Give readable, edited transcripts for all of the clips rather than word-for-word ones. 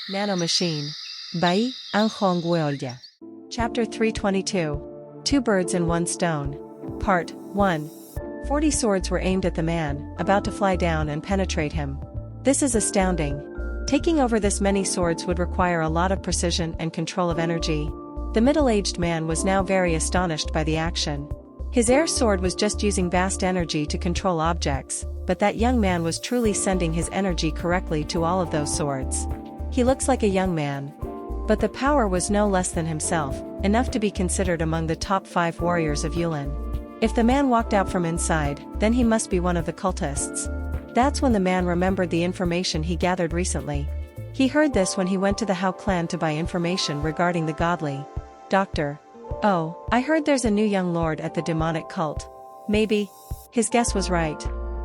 Nano Machine. Bai, Ang Hong Guolya. Chapter 322. Two Birds in One Stone. Part 1. 40 swords were aimed at the man, about to fly down and penetrate him. This is astounding. Taking over this many swords would require a lot of precision and control of energy. The middle-aged man was now very astonished by the action. His air sword was just using vast energy to control objects, but that young man was truly sending his energy correctly to all of those swords. He looks like a young man. But the power was no less than himself, enough to be considered among the top 5 warriors of Yulin. If the man walked out from inside, then he must be one of the cultists. That's when the man remembered the information he gathered recently. He heard this when he went to the Hao clan to buy information regarding the godly doctor. Oh, I heard there's a new young lord at the demonic cult. Maybe. His guess was right.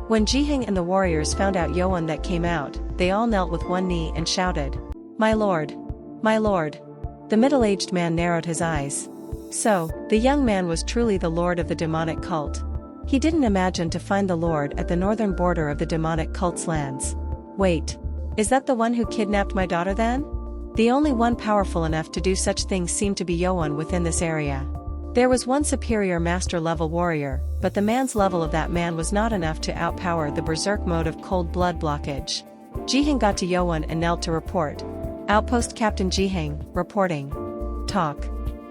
When Jiheng and the warriors found out Yoan that came out, they all knelt with one knee and shouted, "My lord! My lord!" The middle-aged man narrowed his eyes. So, the young man was truly the lord of the demonic cult. He didn't imagine to find the lord at the northern border of the demonic cult's lands. Wait. Is that the one who kidnapped my daughter then? The only one powerful enough to do such things seemed to be Yoan within this area. There was one superior master-level warrior, but the man's level of that man was not enough to outpower the berserk mode of cold blood blockage. Jiheng got to Yoan and knelt to report. Outpost Captain Jiheng, reporting. Talk.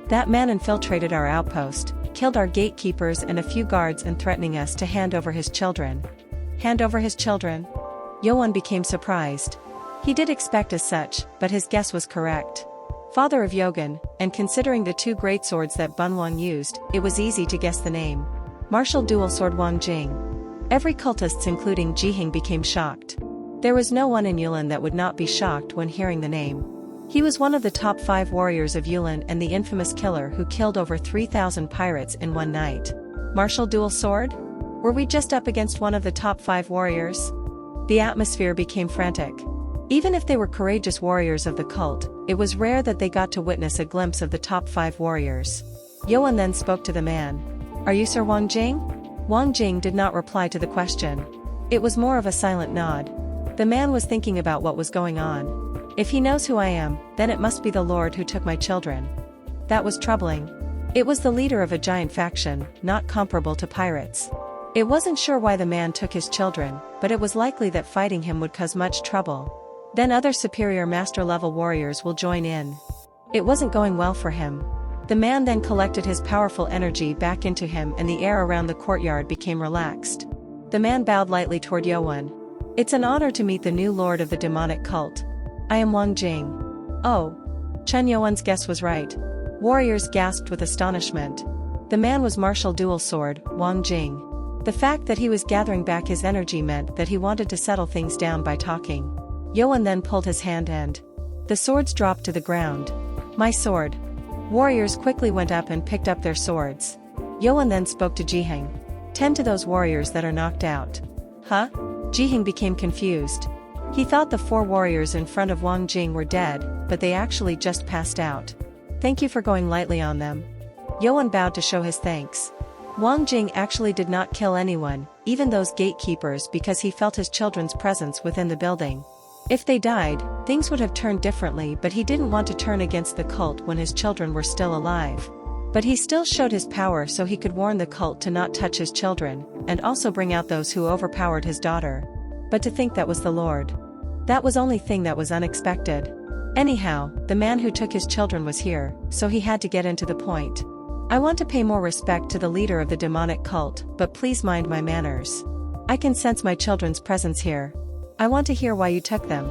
That man infiltrated our outpost, killed our gatekeepers and a few guards and threatening us to hand over his children. Hand over his children? Yoan became surprised. He did expect as such, but his guess was correct. Father of Yogan, and considering the 2 great swords that Bunwang used, it was easy to guess the name. Martial dual sword Wang Jing. Every cultists including Jiheng became shocked. There was no one in Yulin that would not be shocked when hearing the name. He was one of the top 5 warriors of Yulin and the infamous killer who killed over 3,000 pirates in one night. Martial dual sword? Were we just up against one of the top 5 warriors? The atmosphere became frantic. Even if they were courageous warriors of the cult, it was rare that they got to witness a glimpse of the top 5 warriors. Yoan then spoke to the man. "Are you Sir Wang Jing?" Wang Jing did not reply to the question. It was more of a silent nod. The man was thinking about what was going on. If he knows who I am, then it must be the Lord who took my children. That was troubling. It was the leader of a giant faction, not comparable to pirates. It wasn't sure why the man took his children, but it was likely that fighting him would cause much trouble. Then other superior master-level warriors will join in. It wasn't going well for him. The man then collected his powerful energy back into him and the air around the courtyard became relaxed. The man bowed lightly toward Yoan. "It's an honor to meet the new lord of the demonic cult. I am Wang Jing." "Oh." Chen Yoan's guess was right. Warriors gasped with astonishment. The man was martial dual sword, Wang Jing. The fact that he was gathering back his energy meant that he wanted to settle things down by talking. Yoan then pulled his hand and the swords dropped to the ground. "My sword." Warriors quickly went up and picked up their swords. Yoan then spoke to Jiheng. "Tend to those warriors that are knocked out." "Huh?" Jiheng became confused. He thought the 4 warriors in front of Wang Jing were dead, but they actually just passed out. "Thank you for going lightly on them." Yoan bowed to show his thanks. Wang Jing actually did not kill anyone, even those gatekeepers, because he felt his children's presence within the building. If they died, things would have turned differently, but he didn't want to turn against the cult when his children were still alive. But he still showed his power so he could warn the cult to not touch his children, and also bring out those who overpowered his daughter. But to think that was the Lord. That was only thing that was unexpected. Anyhow, the man who took his children was here, so he had to get into the point. "I want to pay more respect to the leader of the demonic cult, but please mind my manners. I can sense my children's presence here. I want to hear why you took them."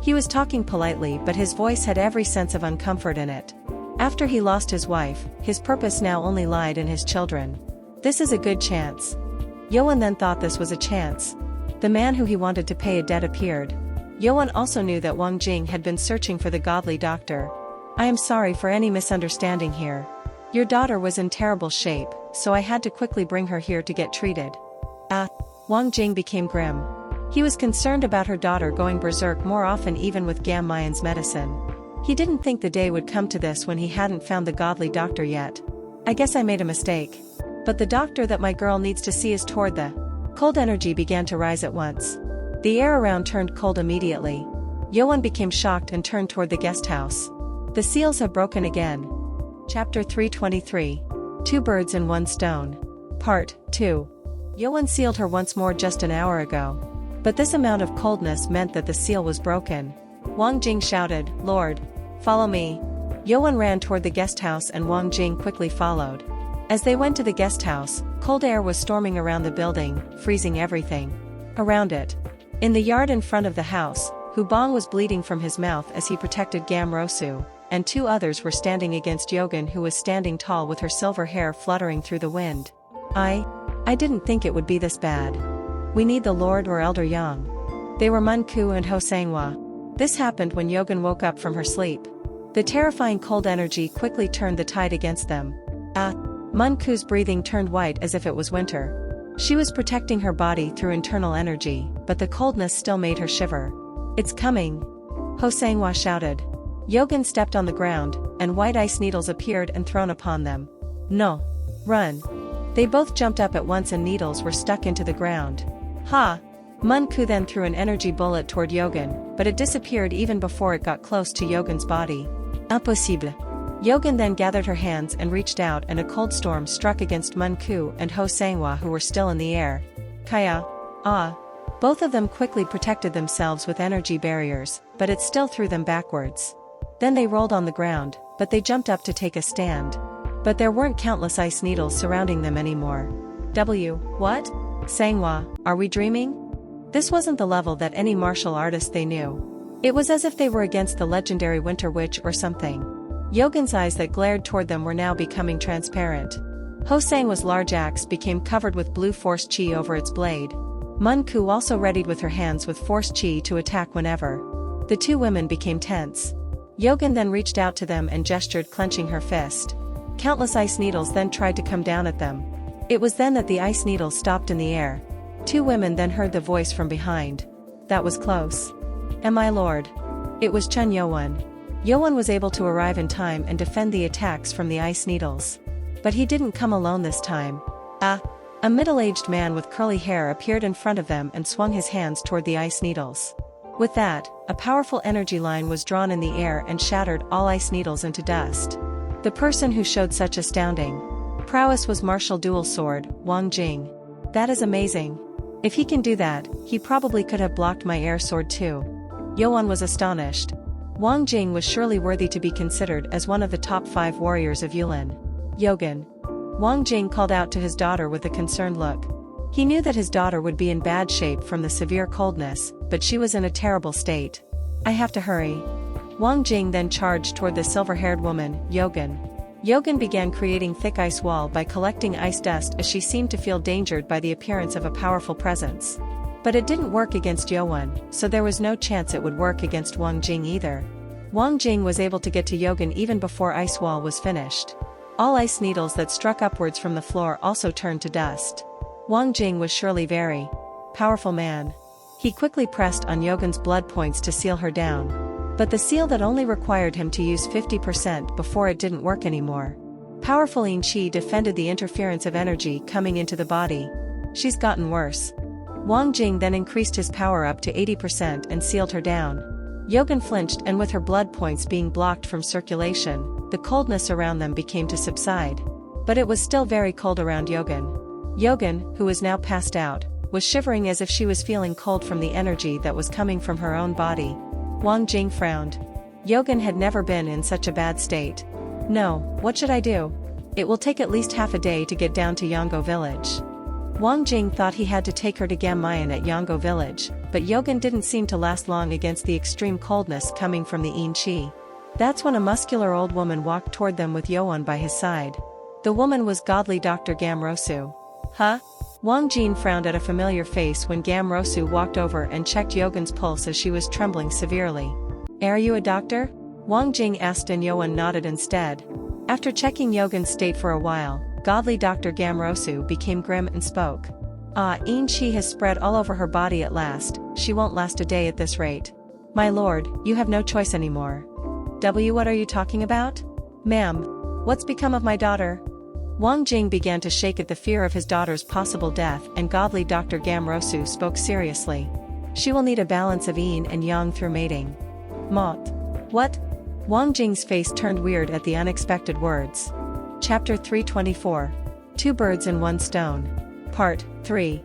He was talking politely, but his voice had every sense of uncomfort in it. After he lost his wife, his purpose now only lied in his children. This is a good chance. Yoan then thought this was a chance. The man who he wanted to pay a debt appeared. Yoan also knew that Wang Jing had been searching for the godly doctor. "I am sorry for any misunderstanding here. Your daughter was in terrible shape, so I had to quickly bring her here to get treated." Wang Jing became grim. He was concerned about her daughter going berserk more often even with Gam Mayan's medicine. He didn't think the day would come to this when he hadn't found the godly doctor yet. "I guess I made a mistake. But the doctor that my girl needs to see is toward the..." Cold energy began to rise at once. The air around turned cold immediately. Yoan became shocked and turned toward the guest house. The seals have broken again. Chapter 323. Two Birds in One Stone. Part 2. Yoan sealed her once more just an hour ago. But this amount of coldness meant that the seal was broken. Wang Jing shouted, "Lord, follow me." Yoan ran toward the guest house and Wang Jing quickly followed. As they went to the guest house, cold air was storming around the building, freezing everything around it. In the yard in front of the house, Hubong was bleeding from his mouth as he protected Gamrosu, and two others were standing against Yogan, who was standing tall with her silver hair fluttering through the wind. I didn't think it would be this bad. We need the Lord or Elder Yang. They were Mun Ku and Ho Sanghua. This happened when Yogan woke up from her sleep. The terrifying cold energy quickly turned the tide against them. Mun Ku's breathing turned white as if it was winter. She was protecting her body through internal energy, but the coldness still made her shiver. "It's coming!" Ho Sanghua shouted. Yogan stepped on the ground, and white ice needles appeared and thrown upon them. "No! Run!" They both jumped up at once and needles were stuck into the ground. "Ha!" Mun Ku then threw an energy bullet toward Yogan, but it disappeared even before it got close to Yogan's body. "Impossible!" Yogan then gathered her hands and reached out, and a cold storm struck against Mun Ku and Ho Sanghua, who were still in the air. "Kaya! Ah!" Both of them quickly protected themselves with energy barriers, but it still threw them backwards. Then they rolled on the ground, but they jumped up to take a stand. But there weren't countless ice needles surrounding them anymore. What? Sanghua, are we dreaming? This wasn't the level that any martial artist they knew. It was as if they were against the legendary Winter Witch or something. Yogan's eyes that glared toward them were now becoming transparent. Ho Sanghua's large axe became covered with blue force chi over its blade. Mun Ku also readied with her hands with force chi to attack whenever. The two women became tense. Yogan then reached out to them and gestured, clenching her fist. Countless ice needles then tried to come down at them. It was then that the ice needles stopped in the air. Two women then heard the voice from behind. "That was close." "My lord." It was Chen Yoan. Yoan was able to arrive in time and defend the attacks from the ice needles. But he didn't come alone this time. A middle-aged man with curly hair appeared in front of them and swung his hands toward the ice needles. With that, a powerful energy line was drawn in the air and shattered all ice needles into dust. The person who showed such astounding prowess was Martial Dual Sword, Wang Jing. "That is amazing. If he can do that, he probably could have blocked my air sword too." Yoan was astonished. Wang Jing was surely worthy to be considered as one of the top 5 warriors of Yulin. "Yogan." Wang Jing called out to his daughter with a concerned look. He knew that his daughter would be in bad shape from the severe coldness, but she was in a terrible state. "I have to hurry." Wang Jing then charged toward the silver-haired woman, Yogan. Yogan began creating thick ice wall by collecting ice dust as she seemed to feel endangered by the appearance of a powerful presence. But it didn't work against Yoan, so there was no chance it would work against Wang Jing either. Wang Jing was able to get to Yogan even before ice wall was finished. All ice needles that struck upwards from the floor also turned to dust. Wang Jing was surely very powerful man. He quickly pressed on Yogan's blood points to seal her down. But the seal that only required him to use 50% before it didn't work anymore. Powerful Yin Qi defended the interference of energy coming into the body. "She's gotten worse." Wang Jing then increased his power up to 80% and sealed her down. Yogan flinched, and with her blood points being blocked from circulation, the coldness around them became to subside. But it was still very cold around Yogan. Yogan, who was now passed out, was shivering as if she was feeling cold from the energy that was coming from her own body. Wang Jing frowned. Yogan had never been in such a bad state. "No, what should I do? It will take at least half a day to get down to Yongo village." Wang Jing thought he had to take her to Gammayan at Yongo village, but Yogan didn't seem to last long against the extreme coldness coming from the Yin Qi. That's when a muscular old woman walked toward them with Yoan by his side. The woman was godly Dr. Gamrosu. "Huh?" Wang Jing frowned at a familiar face when Gamrosu walked over and checked Yogan's pulse as she was trembling severely. "Are you a doctor?" Wang Jing asked, and Yoan nodded instead. After checking Yogan's state for a while, godly Dr. Gamrosu became grim and spoke. Yin Qi has spread all over her body at last. She won't last a day at this rate. My lord, you have no choice anymore." What are you talking about? "Ma'am, what's become of my daughter?" Wang Jing began to shake at the fear of his daughter's possible death, and godly Dr. Gamrosu spoke seriously. "She will need a balance of yin and yang through mating. Moth. What? Wang Jing's face turned weird at the unexpected words. Chapter 324. Two Birds in One Stone. Part 3.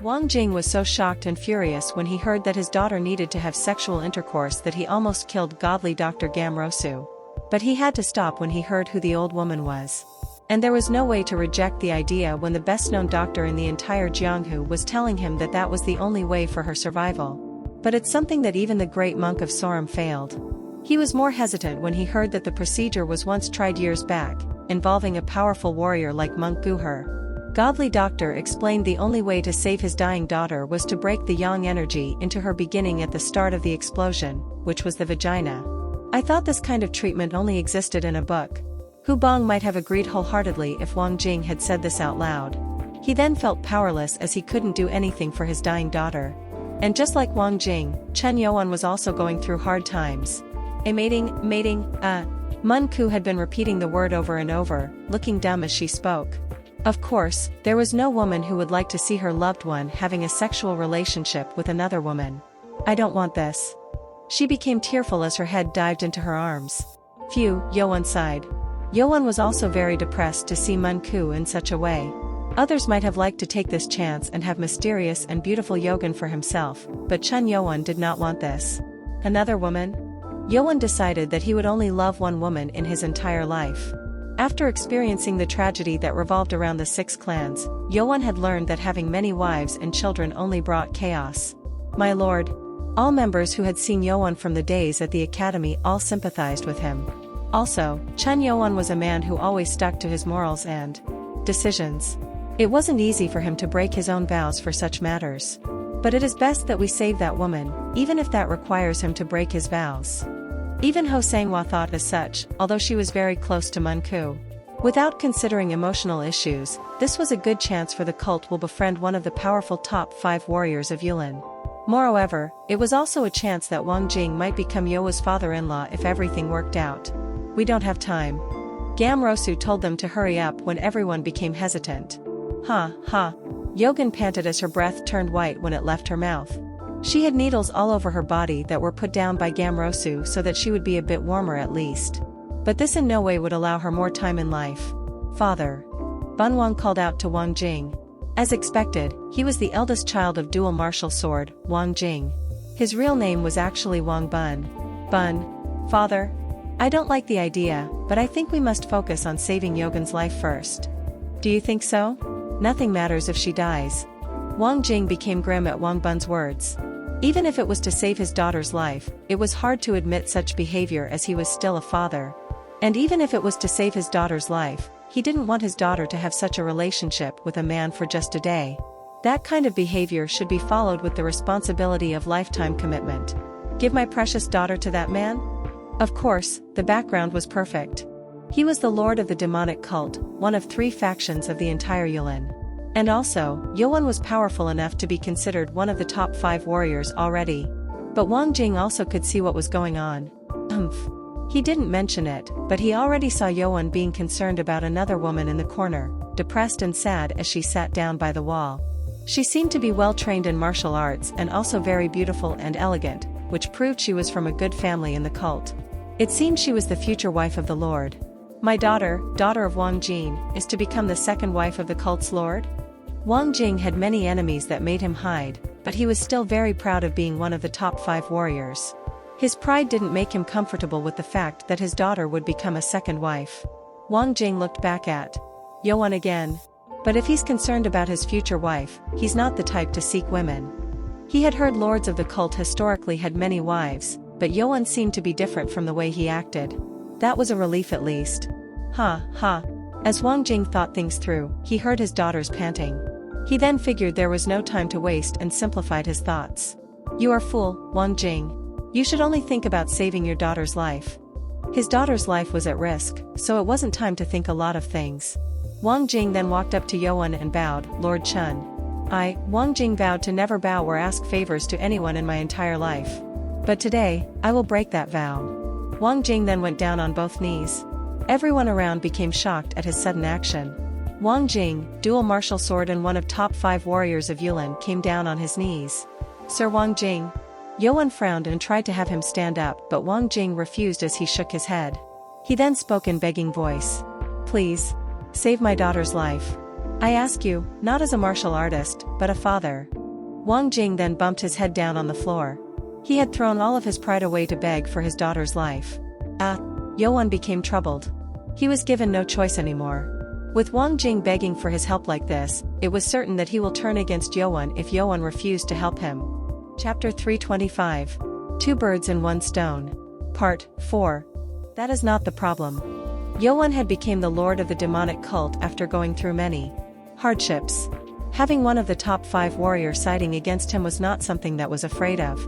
Wang Jing was so shocked and furious when he heard that his daughter needed to have sexual intercourse that he almost killed godly Dr. Gamrosu. But he had to stop when he heard who the old woman was. And there was no way to reject the idea when the best-known doctor in the entire Jianghu was telling him that that was the only way for her survival. But it's something that even the great monk of Sorum failed. He was more hesitant when he heard that the procedure was once tried years back, involving a powerful warrior like Monk Guher. Godly doctor explained the only way to save his dying daughter was to break the yang energy into her beginning at the start of the explosion, which was the vagina. I thought this kind of treatment only existed in a book. Hu Bong might have agreed wholeheartedly if Wang Jing had said this out loud. He then felt powerless as he couldn't do anything for his dying daughter. And just like Wang Jing, Chen Youan was also going through hard times. Mun Ku had been repeating the word over and over, looking dumb as she spoke. Of course, there was no woman who would like to see her loved one having a sexual relationship with another woman. I don't want this. She became tearful as her head dived into her arms. Phew, Youan sighed. Youan was also very depressed to see Mun Ku in such a way. Others might have liked to take this chance and have mysterious and beautiful Yogan for himself, but Chen Youan did not want this. Another woman? Youan decided that he would only love one woman in his entire life. After experiencing the tragedy that revolved around the 6 clans, Youan had learned that having many wives and children only brought chaos. My lord. All members who had seen Youan from the days at the academy all sympathized with him. Also, Chen Youan was a man who always stuck to his morals and decisions. It wasn't easy for him to break his own vows for such matters. But it is best that we save that woman, even if that requires him to break his vows. Even Ho Sanghua thought as such, although she was very close to Mun Ku. Without considering emotional issues, this was a good chance for the cult will befriend one of the powerful top 5 warriors of Yulin. Moreover, it was also a chance that Wang Jing might become Youa's father-in-law if everything worked out. We don't have time. Gamrosu told them to hurry up when everyone became hesitant. Ha. Yogan panted as her breath turned white when it left her mouth. She had needles all over her body that were put down by Gamrosu so that she would be a bit warmer at least. But this in no way would allow her more time in life. Father. Bunwang called out to Wang Jing. As expected, he was the eldest child of dual martial sword, Wang Jing. His real name was actually Wang Bun. Bun. Father. I don't like the idea, but I think we must focus on saving Yogan's life first. Do you think so? Nothing matters if she dies. Wang Jing became grim at Wang Bun's words. Even if it was to save his daughter's life, it was hard to admit such behavior as he was still a father. And even if it was to save his daughter's life, he didn't want his daughter to have such a relationship with a man for just a day. That kind of behavior should be followed with the responsibility of lifetime commitment. Give my precious daughter to that man? Of course, the background was perfect. He was the lord of the demonic cult, one of 3 factions of the entire Yulin. And also, Youan was powerful enough to be considered one of the top 5 warriors already. But Wang Jing also could see what was going on. He didn't mention it, but he already saw Youan being concerned about another woman in the corner, depressed and sad as she sat down by the wall. She seemed to be well trained in martial arts and also very beautiful and elegant, which proved she was from a good family in the cult. It seemed she was the future wife of the lord. My daughter of Wang Jing, is to become the second wife of the cult's lord? Wang Jing had many enemies that made him hide, but he was still very proud of being one of the top 5 warriors. His pride didn't make him comfortable with the fact that his daughter would become a second wife. Wang Jing looked back at Youan again. But if he's concerned about his future wife, he's not the type to seek women. He had heard lords of the cult historically had many wives, but Youan seemed to be different from the way he acted. That was a relief at least. Ha. As Wang Jing thought things through, he heard his daughters panting. He then figured there was no time to waste and simplified his thoughts. You are fool, Wang Jing. You should only think about saving your daughter's life. His daughter's life was at risk, so it wasn't time to think a lot of things. Wang Jing then walked up to Youan and bowed. Lord Chen. Wang Jing vowed to never bow or ask favors to anyone in my entire life. But today, I will break that vow. Wang Jing then went down on both knees. Everyone around became shocked at his sudden action. Wang Jing, dual martial sword and one of top 5 warriors of Yulin, came down on his knees. Sir Wang Jing. Yoan frowned and tried to have him stand up, but Wang Jing refused as he shook his head. He then spoke in begging voice. Please. Save my daughter's life. I ask you, not as a martial artist, but a father. Wang Jing then bumped his head down on the floor. He had thrown all of his pride away to beg for his daughter's life. Yoan became troubled. He was given no choice anymore. With Wang Jing begging for his help like this, it was certain that he will turn against Yoan if Yoan refused to help him. Chapter 325. 2 Birds in 1 Stone. Part 4. That is not the problem. Yoan had become the lord of the demonic cult after going through many hardships. Having one of the top 5 warriors siding against him was not something that was afraid of.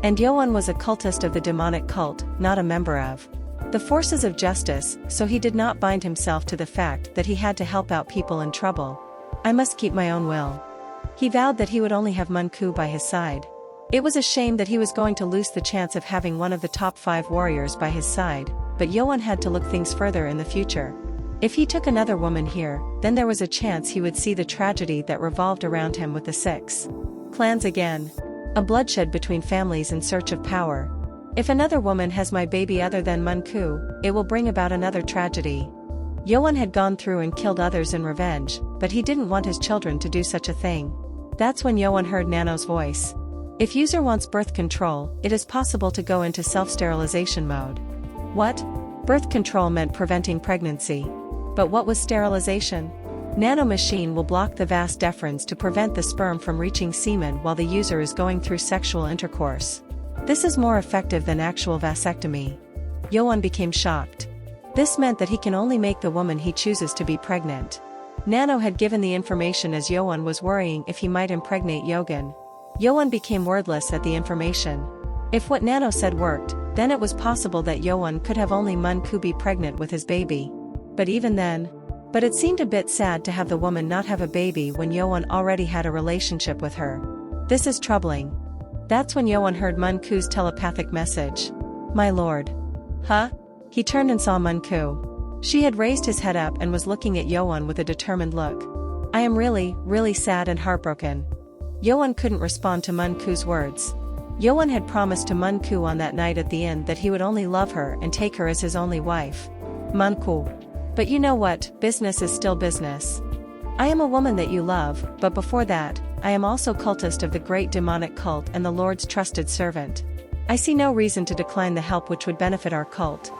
And Yoan was a cultist of the demonic cult, not a member of the forces of justice, so he did not bind himself to the fact that he had to help out people in trouble. I must keep my own will. He vowed that he would only have Mun Ku by his side. It was a shame that he was going to lose the chance of having one of the top 5 warriors by his side, but Yoan had to look things further in the future. If he took another woman here, then there was a chance he would see the tragedy that revolved around him with the 6 clans again. A bloodshed between families in search of power. If another woman has my baby other than Mun Ku, it will bring about another tragedy. Yoan had gone through and killed others in revenge, but he didn't want his children to do such a thing. That's when Yoan heard Nano's voice. If user wants birth control, it is possible to go into self-sterilization mode. What? Birth control meant preventing pregnancy. But what was sterilization? Nano machine will block the vas deferens to prevent the sperm from reaching semen while the user is going through sexual intercourse. This is more effective than actual vasectomy. Yoan became shocked. This meant that he can only make the woman he chooses to be pregnant. Nano had given the information as Yoan was worrying if he might impregnate Yogan. Yoan became wordless at the information. If what Nano said worked, then it was possible that Yoan could have only Mun Ku be pregnant with his baby. But even then. But it seemed a bit sad to have the woman not have a baby when Yoan already had a relationship with her. This is troubling. That's when Yoan heard Mun Ku's telepathic message. My lord. Huh? He turned and saw Mun Ku. She had raised his head up and was looking at Yoan with a determined look. I am really, really sad and heartbroken. Yoan couldn't respond to Mun Ku's words. Yoan had promised to Mun Ku on that night at the inn that he would only love her and take her as his only wife. Mun Ku. But you know what, business is still business. I am a woman that you love, but before that, I am also cultist of the great demonic cult and the Lord's trusted servant. I see no reason to decline the help which would benefit our cult.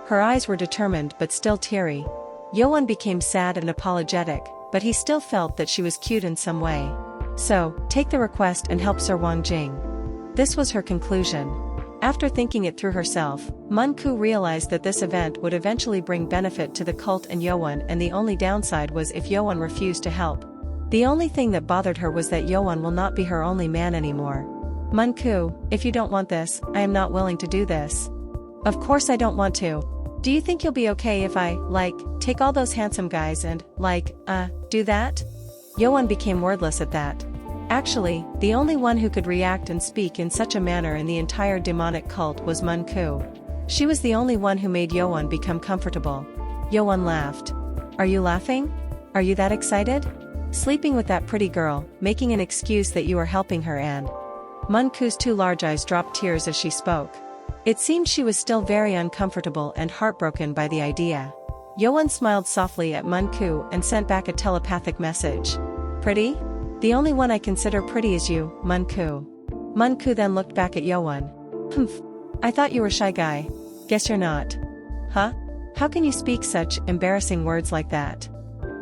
Her eyes were determined but still teary. Yoan became sad and apologetic, but he still felt that she was cute in some way. So, take the request and help Sir Wang Jing. This was her conclusion. After thinking it through herself, Mun Ku realized that this event would eventually bring benefit to the cult and Yoan, and the only downside was if Yoan refused to help. The only thing that bothered her was that Yoan will not be her only man anymore. Mun Ku, if you don't want this, I am not willing to do this. Of course I don't want to. Do you think you'll be okay if I, take all those handsome guys and, do that? Yoan became wordless at that. Actually, the only one who could react and speak in such a manner in the entire demonic cult was Mun Ku. She was the only one who made Yoan become comfortable. Yoan laughed. Are you laughing? Are you that excited? Sleeping with that pretty girl, making an excuse that you are helping her, and Mun Ku's 2 large eyes dropped tears as she spoke. It seemed she was still very uncomfortable and heartbroken by the idea. Yoan smiled softly at Mun Ku and sent back a telepathic message. Pretty? The only one I consider pretty is you, Mun Ku. Mun Ku then looked back at Yoan. Humph. I thought you were a shy guy. Guess you're not. Huh? How can you speak such embarrassing words like that?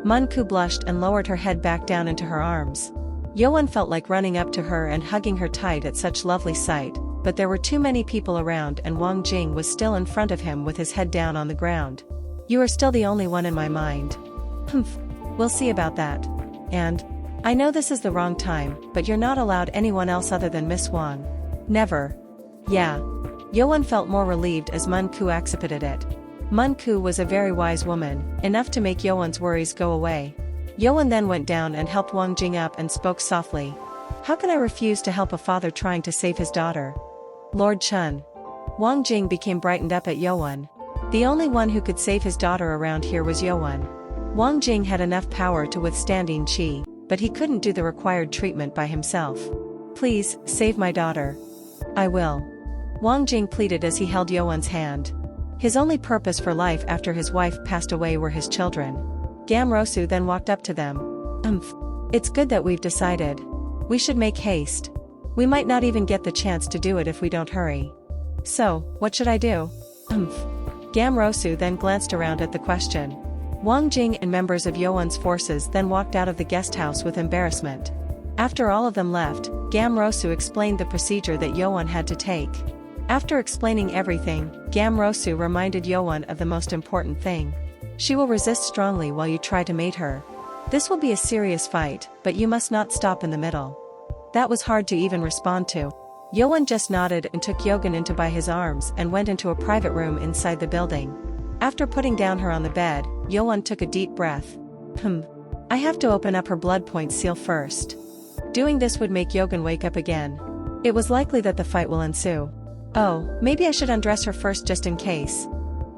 Mun Ku blushed and lowered her head back down into her arms. Yoan felt like running up to her and hugging her tight at such lovely sight, but there were too many people around and Wang Jing was still in front of him with his head down on the ground. You are still the only one in my mind. Humph. We'll see about that. And I know this is the wrong time, but you're not allowed anyone else other than Miss Wang. Never. Yeah. Yoan felt more relieved as Mun Ku accepted it. Mun Ku was a very wise woman, enough to make Yoan's worries go away. Yoan then went down and helped Wang Jing up and spoke softly. How can I refuse to help a father trying to save his daughter? Lord Chun. Wang Jing became brightened up at Yoan. The only one who could save his daughter around here was Yoan. Wang Jing had enough power to withstand Yin Qi, but he couldn't do the required treatment by himself. Please, save my daughter. I will. Wang Jing pleaded as he held Yoan's hand. His only purpose for life after his wife passed away were his children. Gamrosu then walked up to them. It's good that we've decided. We should make haste. We might not even get the chance to do it if we don't hurry. So, what should I do? Gamrosu then glanced around at the question. Wang Jing and members of Yoan's forces then walked out of the guest house with embarrassment. After all of them left, Gamrosu explained the procedure that Yoan had to take. After explaining everything, Gamrosu reminded Yoan of the most important thing. She will resist strongly while you try to mate her. This will be a serious fight, but you must not stop in the middle. That was hard to even respond to. Yoan just nodded and took Yogan by his arms and went into a private room inside the building. After putting down her on the bed, Yoan took a deep breath. I have to open up her blood point seal first. Doing this would make Yogan wake up again. It was likely that the fight will ensue. Oh, maybe I should undress her first just in case.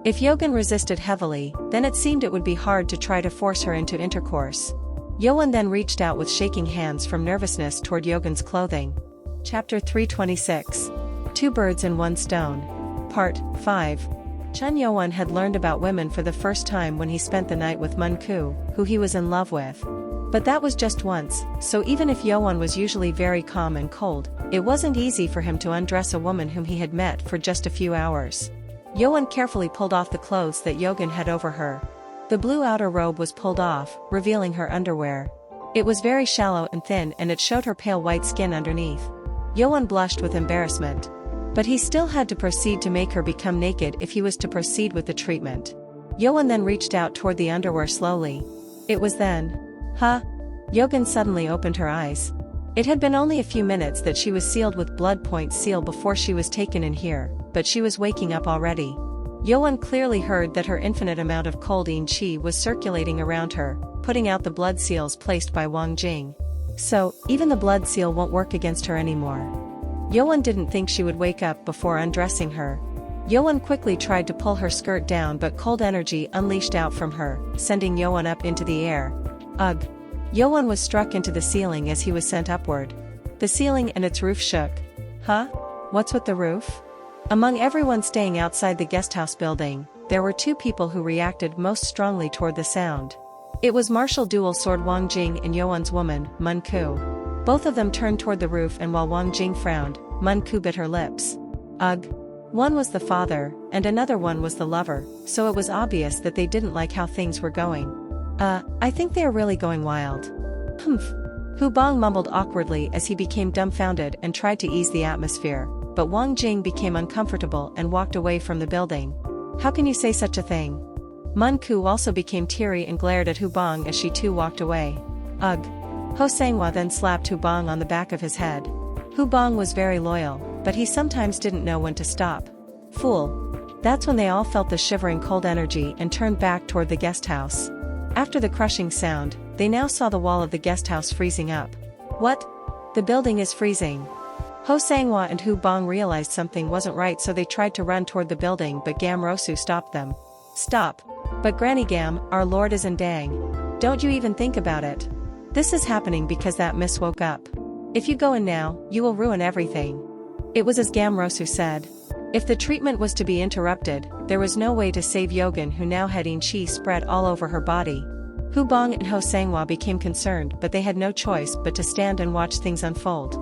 If Yogan resisted heavily, then it seemed it would be hard to try to force her into intercourse. Yoan then reached out with shaking hands from nervousness toward Yogan's clothing. Chapter 326. 2 Birds in 1 Stone. Part 5. Chun Yoan had learned about women for the first time when he spent the night with Mun-ku, who he was in love with. But that was just once, so even if Yoan was usually very calm and cold, it wasn't easy for him to undress a woman whom he had met for just a few hours. Yoan carefully pulled off the clothes that Yogan had over her. The blue outer robe was pulled off, revealing her underwear. It was very shallow and thin and it showed her pale white skin underneath. Yoan blushed with embarrassment. But he still had to proceed to make her become naked if he was to proceed with the treatment. Yoan then reached out toward the underwear slowly. It was then. Yogan suddenly opened her eyes. It had been only a few minutes that she was sealed with blood point seal before she was taken in here, but she was waking up already. Yoan clearly heard that her infinite amount of cold chi was circulating around her, putting out the blood seals placed by Wang Jing. So, even the blood seal won't work against her anymore. Yoan didn't think she would wake up before undressing her. Yoan quickly tried to pull her skirt down but cold energy unleashed out from her, sending Yoan up into the air. Ugh. Yoan was struck into the ceiling as he was sent upward. The ceiling and its roof shook. What's with the roof? Among everyone staying outside the guesthouse building, there were 2 people who reacted most strongly toward the sound. It was martial dual sword Wang Jing and Yoan's woman, Mun-ku. Both of them turned toward the roof and while Wang Jing frowned, Mun-ku bit her lips. Ugh. One was the father, and another one was the lover, so it was obvious that they didn't like how things were going. I think they are really going wild. Hu Bang mumbled awkwardly as he became dumbfounded and tried to ease the atmosphere, but Wang Jing became uncomfortable and walked away from the building. How can you say such a thing? Mun-ku also became teary and glared at Hu Bang as she too walked away. Ugh. Ho Sanghua then slapped Hu Bang on the back of his head. Hu Bang was very loyal, but he sometimes didn't know when to stop. Fool. That's when they all felt the shivering cold energy and turned back toward the guest house. After the crushing sound, they now saw the wall of the guest house freezing up. What? The building is freezing. Ho Sanghua and Hu Bang realized something wasn't right so they tried to run toward the building but Gamrosu stopped them. Stop. But Granny Gam, our lord is in dang. Don't you even think about it. This is happening because that miss woke up. If you go in now, you will ruin everything. It was as Gamrosu said. If the treatment was to be interrupted, there was no way to save Yogan who now had chi spread all over her body. Hu Bang and Ho Sanghua became concerned but they had no choice but to stand and watch things unfold.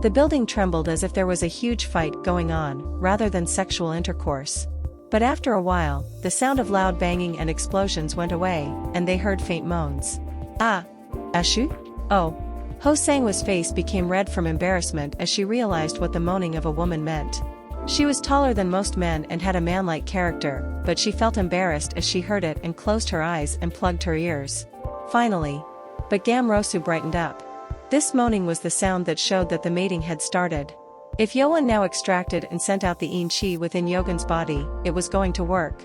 The building trembled as if there was a huge fight going on, rather than sexual intercourse. But after a while, the sound of loud banging and explosions went away, and they heard faint moans. Ashu? Oh. Ho Sanghua's face became red from embarrassment as she realized what the moaning of a woman meant. She was taller than most men and had a man-like character, but she felt embarrassed as she heard it and closed her eyes and plugged her ears. Finally. But Gamrosu brightened up. This moaning was the sound that showed that the mating had started. If Yoan now extracted and sent out the chi within Yogan's body, it was going to work.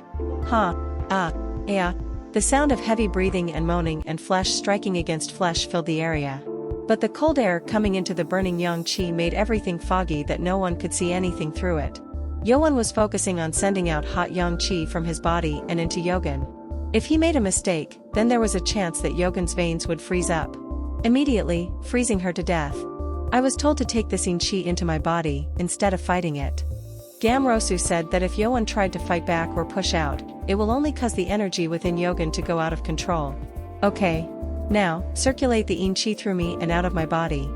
The sound of heavy breathing and moaning and flesh striking against flesh filled the area. But the cold air coming into the burning yang chi made everything foggy that no one could see anything through it. Yoan was focusing on sending out hot yang chi from his body and into Yogan. If he made a mistake, then there was a chance that Yogan's veins would freeze up, immediately freezing her to death. I was told to take the Qi into my body, instead of fighting it. Gamrosu said that if Yoan tried to fight back or push out, it will only cause the energy within Yogan to go out of control. Okay. Now, circulate the Qi through me and out of my body.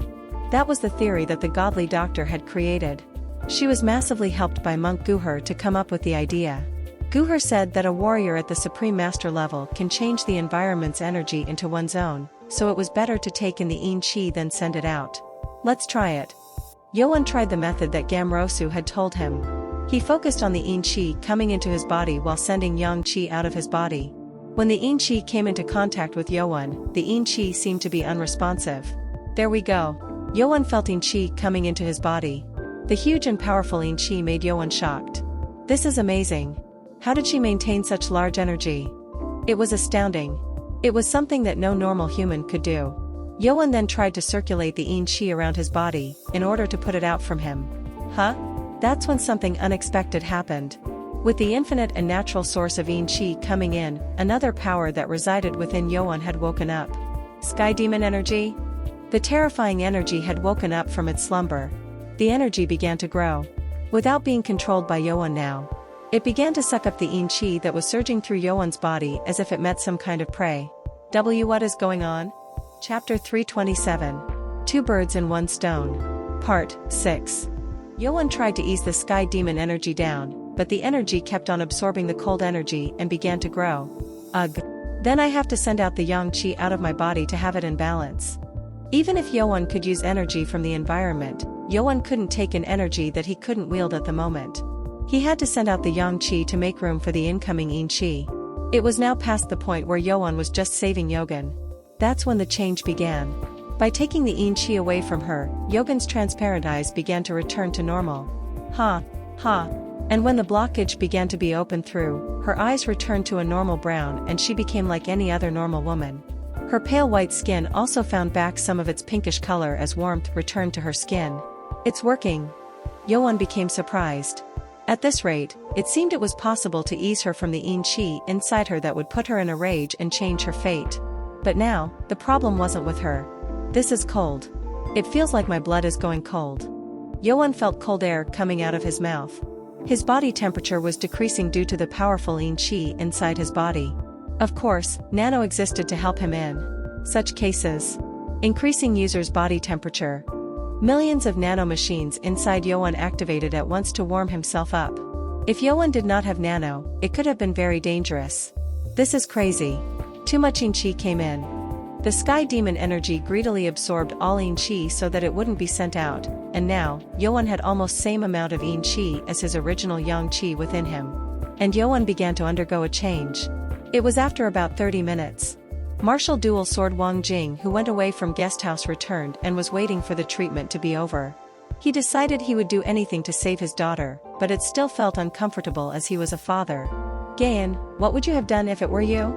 That was the theory that the godly doctor had created. She was massively helped by monk Guher to come up with the idea. Guher said that a warrior at the Supreme Master level can change the environment's energy into one's own, so it was better to take in the Qi than send it out. Let's try it. Yoan tried the method that Gamrosu had told him. He focused on the Qi coming into his body while sending Yang Qi out of his body. When the Qi came into contact with Yoan, the Qi seemed to be unresponsive. There we go. Yoan felt Qi coming into his body. The huge and powerful Qi made Yoan shocked. This is amazing. How did she maintain such large energy? It was astounding. It was something that no normal human could do. Yoan then tried to circulate the Qi around his body, in order to put it out from him. Huh? That's when something unexpected happened. With the infinite and natural source of Qi coming in, another power that resided within Yoan had woken up. Sky demon energy? The terrifying energy had woken up from its slumber. The energy began to grow. Without being controlled by Yoan now. It began to suck up the Qi that was surging through Yoan's body as if it met some kind of prey. What is going on? Chapter 327. Two Birds in One Stone. Part 6. Yoan tried to ease the sky demon energy down, but the energy kept on absorbing the cold energy and began to grow. Ugh. Then I have to send out the Yang Qi out of my body to have it in balance. Even if Yoan could use energy from the environment, Yoan couldn't take in energy that he couldn't wield at the moment. He had to send out the Yang Qi to make room for the incoming Qi. It was now past the point where Yoan was just saving Yogan. That's when the change began. By taking the Qi away from her, Yogan's transparent eyes began to return to normal. Ha. And when the blockage began to be opened through, her eyes returned to a normal brown and she became like any other normal woman. Her pale white skin also found back some of its pinkish color as warmth returned to her skin. It's working. Yoan became surprised. At this rate, it seemed it was possible to ease her from the Qi inside her that would put her in a rage and change her fate. But now, the problem wasn't with her. This is cold. It feels like my blood is going cold. Yoan felt cold air coming out of his mouth. His body temperature was decreasing due to the powerful Qi inside his body. Of course, Nano existed to help him in such cases. Increasing user's body temperature. Millions of nano machines inside Yoan activated at once to warm himself up. If Yoan did not have Nano, it could have been very dangerous. This is crazy. Too much Qi came in. The sky demon energy greedily absorbed all Qi so that it wouldn't be sent out, and now, Yoan had almost same amount of Qi as his original Yang Qi within him. And Yoan began to undergo a change. It was after about 30 minutes. Martial Dual Sword Wang Jing, who went away from guest house, returned and was waiting for the treatment to be over. He decided he would do anything to save his daughter, but it still felt uncomfortable as he was a father. Gayan, what would you have done if it were you?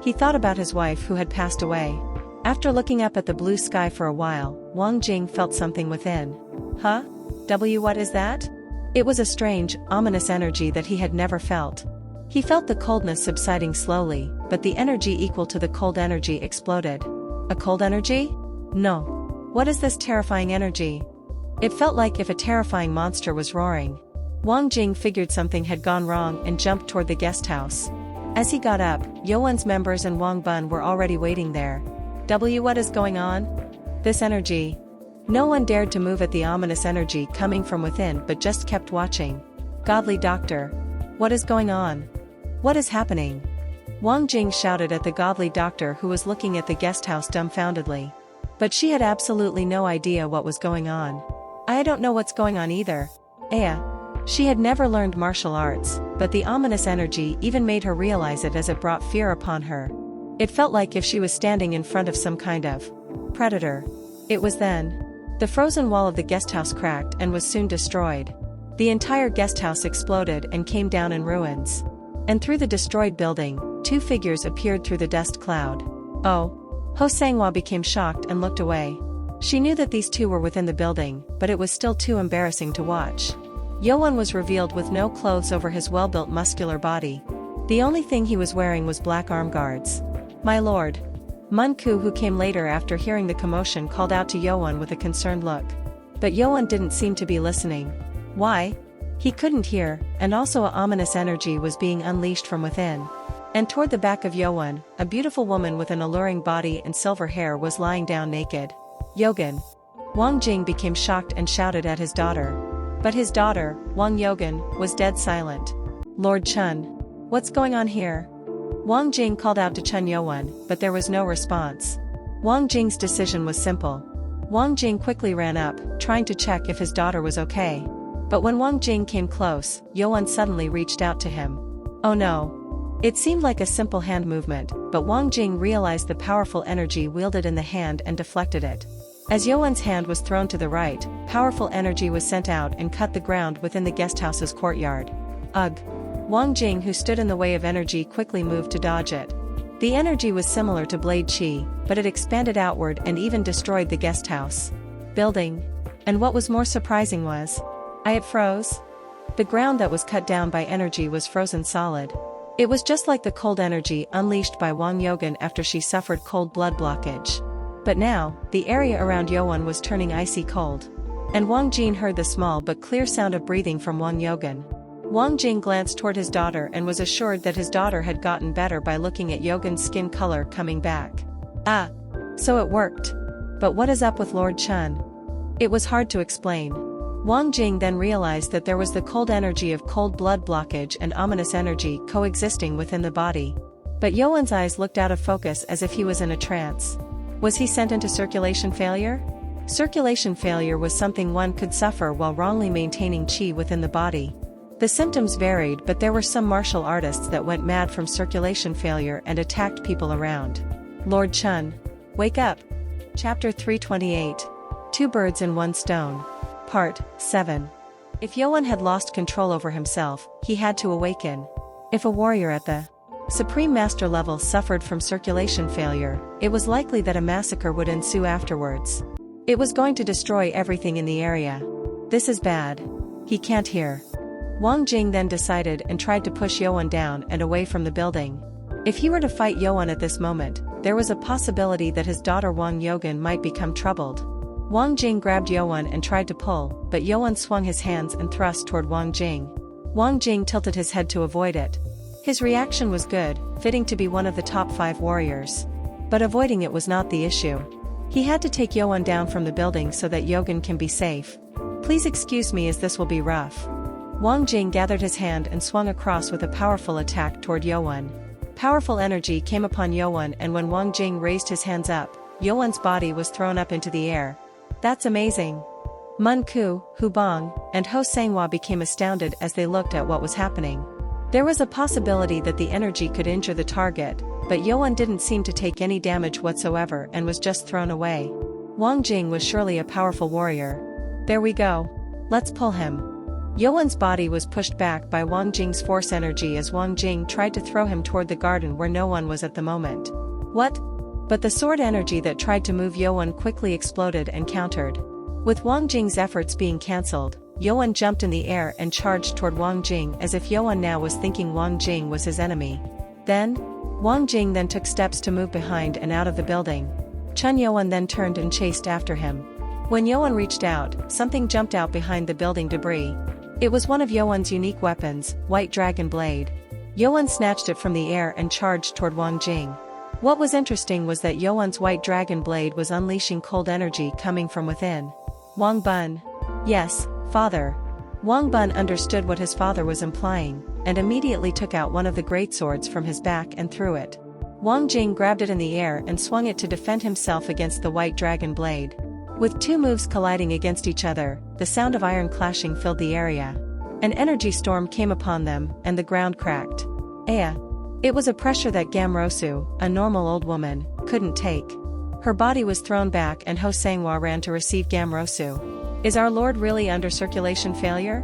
He thought about his wife who had passed away. After looking up at the blue sky for a while, Wang Jing felt something within. Huh? What is that? It was a strange, ominous energy that he had never felt. He felt the coldness subsiding slowly, but the energy equal to the cold energy exploded. A cold energy? No. What is this terrifying energy? It felt like if a terrifying monster was roaring. Wang Jing figured something had gone wrong and jumped toward the guest house. As he got up, Yoan's members and Wang Bun were already waiting there. What is going on? This energy. No one dared to move at the ominous energy coming from within but just kept watching. Godly doctor. What is going on? What is happening? Wang Jing shouted at the godly doctor who was looking at the guest house dumbfoundedly. But she had absolutely no idea what was going on. I don't know what's going on either. She had never learned martial arts, but the ominous energy even made her realize it as it brought fear upon her. It felt like if she was standing in front of some kind of predator. It was then. The frozen wall of the guesthouse cracked and was soon destroyed. The entire guesthouse exploded and came down in ruins. And through the destroyed building, two figures appeared through the dust cloud. Oh. Ho Sanghua became shocked and looked away. She knew that these two were within the building, but it was still too embarrassing to watch. Yoan was revealed with no clothes over his well-built muscular body. The only thing he was wearing was black arm guards. My lord. Mun Ku, who came later after hearing the commotion, called out to Yoan with a concerned look. But Yoan didn't seem to be listening. Why? He couldn't hear, and also an ominous energy was being unleashed from within. And toward the back of Yoan, a beautiful woman with an alluring body and silver hair was lying down naked. Yogan. Wang Jing became shocked and shouted at his daughter. But his daughter, Wang Yogan, was dead silent. Lord Chun. What's going on here? Wang Jing called out to Chun Yoan, but there was no response. Wang Jing's decision was simple. Wang Jing quickly ran up, trying to check if his daughter was okay. But when Wang Jing came close, Yoan suddenly reached out to him. Oh no. It seemed like a simple hand movement, but Wang Jing realized the powerful energy wielded in the hand and deflected it. As Yoan's hand was thrown to the right, powerful energy was sent out and cut the ground within the guesthouse's courtyard. Ugh. Wang Jing, who stood in the way of energy, quickly moved to dodge it. The energy was similar to blade qi, but it expanded outward and even destroyed the guesthouse building. And what was more surprising was, it froze. The ground that was cut down by energy was frozen solid. It was just like the cold energy unleashed by Wang Yogan after she suffered cold blood blockage. But now, the area around Yoan was turning icy cold. And Wang Jing heard the small but clear sound of breathing from Wang Yogan. Wang Jing glanced toward his daughter and was assured that his daughter had gotten better by looking at Yogan's skin color coming back. Ah. So it worked. But what is up with Lord Chun? It was hard to explain. Wang Jing then realized that there was the cold energy of cold blood blockage and ominous energy coexisting within the body. But Yoan's eyes looked out of focus as if he was in a trance. Was he sent into circulation failure? Circulation failure was something one could suffer while wrongly maintaining qi within the body. The symptoms varied, but there were some martial artists that went mad from circulation failure and attacked people around. Lord Chun. Wake up. Chapter 328. Two Birds in One Stone. Part 7. If Yoan had lost control over himself, he had to awaken. If a warrior at the Supreme Master level suffered from circulation failure, it was likely that a massacre would ensue afterwards. It was going to destroy everything in the area. This is bad. He can't hear. Wang Jing then decided and tried to push Yoan down and away from the building. If he were to fight Yoan at this moment, there was a possibility that his daughter Wang Yogan might become troubled. Wang Jing grabbed Yoan and tried to pull, but Yoan swung his hands and thrust toward Wang Jing. Wang Jing tilted his head to avoid it. His reaction was good, fitting to be one of the top 5 warriors. But avoiding it was not the issue. He had to take Yoan down from the building so that Yogan can be safe. Please excuse me as this will be rough. Wang Jing gathered his hand and swung across with a powerful attack toward Yoan. Powerful energy came upon Yoan, and when Wang Jing raised his hands up, Yoan's body was thrown up into the air. That's amazing. Mun Ku, Hu Bang, and Ho Sanghua became astounded as they looked at what was happening. There was a possibility that the energy could injure the target, but Yoan didn't seem to take any damage whatsoever and was just thrown away. Wang Jing was surely a powerful warrior. There we go. Let's pull him. Yoan's body was pushed back by Wang Jing's force energy as Wang Jing tried to throw him toward the garden where no one was at the moment. What? But the sword energy that tried to move Yoan quickly exploded and countered. With Wang Jing's efforts being cancelled, Yoan jumped in the air and charged toward Wang Jing as if Yoan now was thinking Wang Jing was his enemy. Then, Wang Jing then took steps to move behind and out of the building. Chun Yoan then turned and chased after him. When Yoan reached out, something jumped out behind the building debris. It was one of Yoan's unique weapons, White Dragon Blade. Yoan snatched it from the air and charged toward Wang Jing. What was interesting was that Yoan's White Dragon Blade was unleashing cold energy coming from within. Wang Bun. Yes, father. Wang Bun understood what his father was implying, and immediately took out one of the great swords from his back and threw it. Wang Jing grabbed it in the air and swung it to defend himself against the White Dragon Blade. With two moves colliding against each other, the sound of iron clashing filled the area. An energy storm came upon them, and the ground cracked. It was a pressure that Gamrosu, a normal old woman, couldn't take. Her body was thrown back and Ho Sanghua ran to receive Gamrosu. Is our lord really under circulation failure?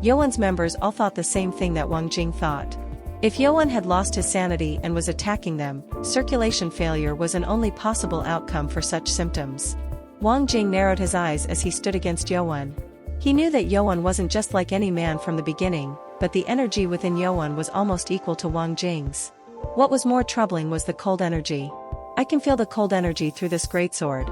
Yoan's members all thought the same thing that Wang Jing thought. If Yoan had lost his sanity and was attacking them, circulation failure was an only possible outcome for such symptoms. Wang Jing narrowed his eyes as he stood against Yoan. He knew that Yoan wasn't just like any man from the beginning, but the energy within Yoan was almost equal to Wang Jing's. What was more troubling was the cold energy. I can feel the cold energy through this greatsword.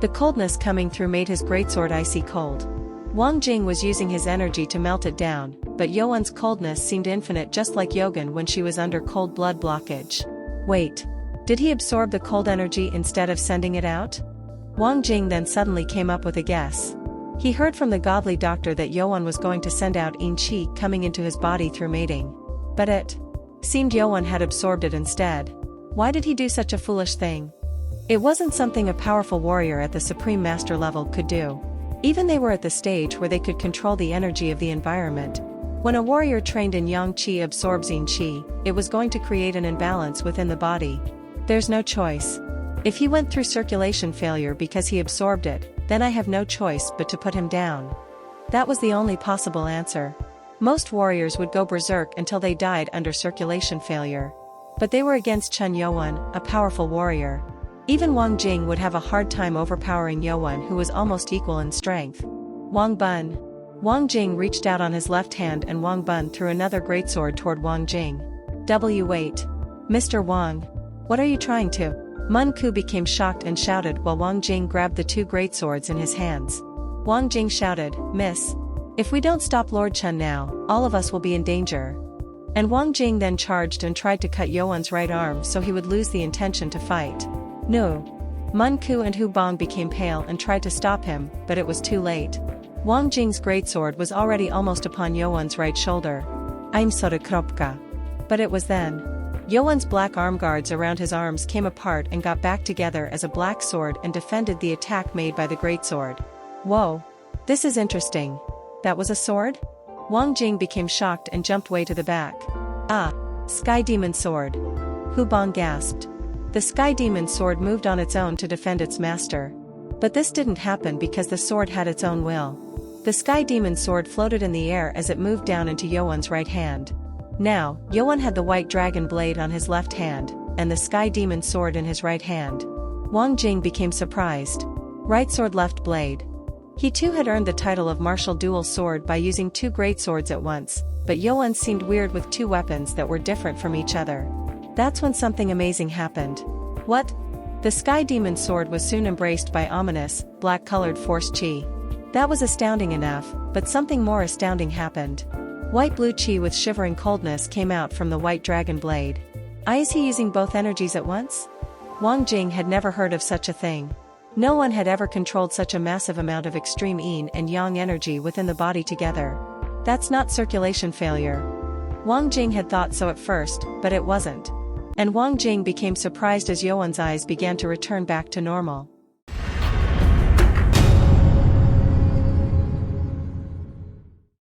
The coldness coming through made his greatsword icy cold. Wang Jing was using his energy to melt it down, but Yuan's coldness seemed infinite, just like Yogan when she was under cold blood blockage. Wait. Did he absorb the cold energy instead of sending it out? Wang Jing then suddenly came up with a guess. He heard from the godly doctor that Yuan was going to send out yin qi coming into his body through mating. But it seemed Yuan had absorbed it instead. Why did he do such a foolish thing? It wasn't something a powerful warrior at the Supreme Master level could do. Even they were at the stage where they could control the energy of the environment. When a warrior trained in yang qi absorbs yin qi, it was going to create an imbalance within the body. There's no choice. If he went through circulation failure because he absorbed it, then I have no choice but to put him down. That was the only possible answer. Most warriors would go berserk until they died under circulation failure. But they were against Chen Yuan, a powerful warrior. Even Wang Jing would have a hard time overpowering Yuan, who was almost equal in strength. Wang Bun. Wang Jing reached out on his left hand and Wang Bun threw another greatsword toward Wang Jing. Wait. Mr. Wang. What are you trying to? Mun Ku became shocked and shouted while Wang Jing grabbed the two greatswords in his hands. Wang Jing shouted, Miss. If we don't stop Lord Chen now, all of us will be in danger. And Wang Jing then charged and tried to cut Yuan's right arm so he would lose the intention to fight. No. Mun Ku and Hu Bong became pale and tried to stop him, but it was too late. Wang Jing's greatsword was already almost upon Yuan's right shoulder. I'm sorry, Kropka. But it was then. Yuan's black arm guards around his arms came apart and got back together as a black sword and defended the attack made by the greatsword. Whoa. This is interesting. That was a sword? Wang Jing became shocked and jumped way to the back. Ah. Sky Demon Sword. Hu Bong gasped. The Sky Demon Sword moved on its own to defend its master. But this didn't happen because the sword had its own will. The Sky Demon Sword floated in the air as it moved down into Yuan's right hand. Now, Yuan had the white dragon blade on his left hand, and the Sky Demon Sword in his right hand. Wang Jing became surprised. Right sword, left blade. He too had earned the title of martial dual sword by using two great swords at once, but Yuan seemed weird with two weapons that were different from each other. That's when something amazing happened. What? The Sky Demon Sword was soon embraced by ominous, black-colored force chi. That was astounding enough, but something more astounding happened. White-blue chi with shivering coldness came out from the white dragon blade. Is he using both energies at once? Wang Jing had never heard of such a thing. No one had ever controlled such a massive amount of extreme yin and yang energy within the body together. That's not circulation failure. Wang Jing had thought so at first, but it wasn't. And Wang Jing became surprised as Yuan's eyes began to return back to normal.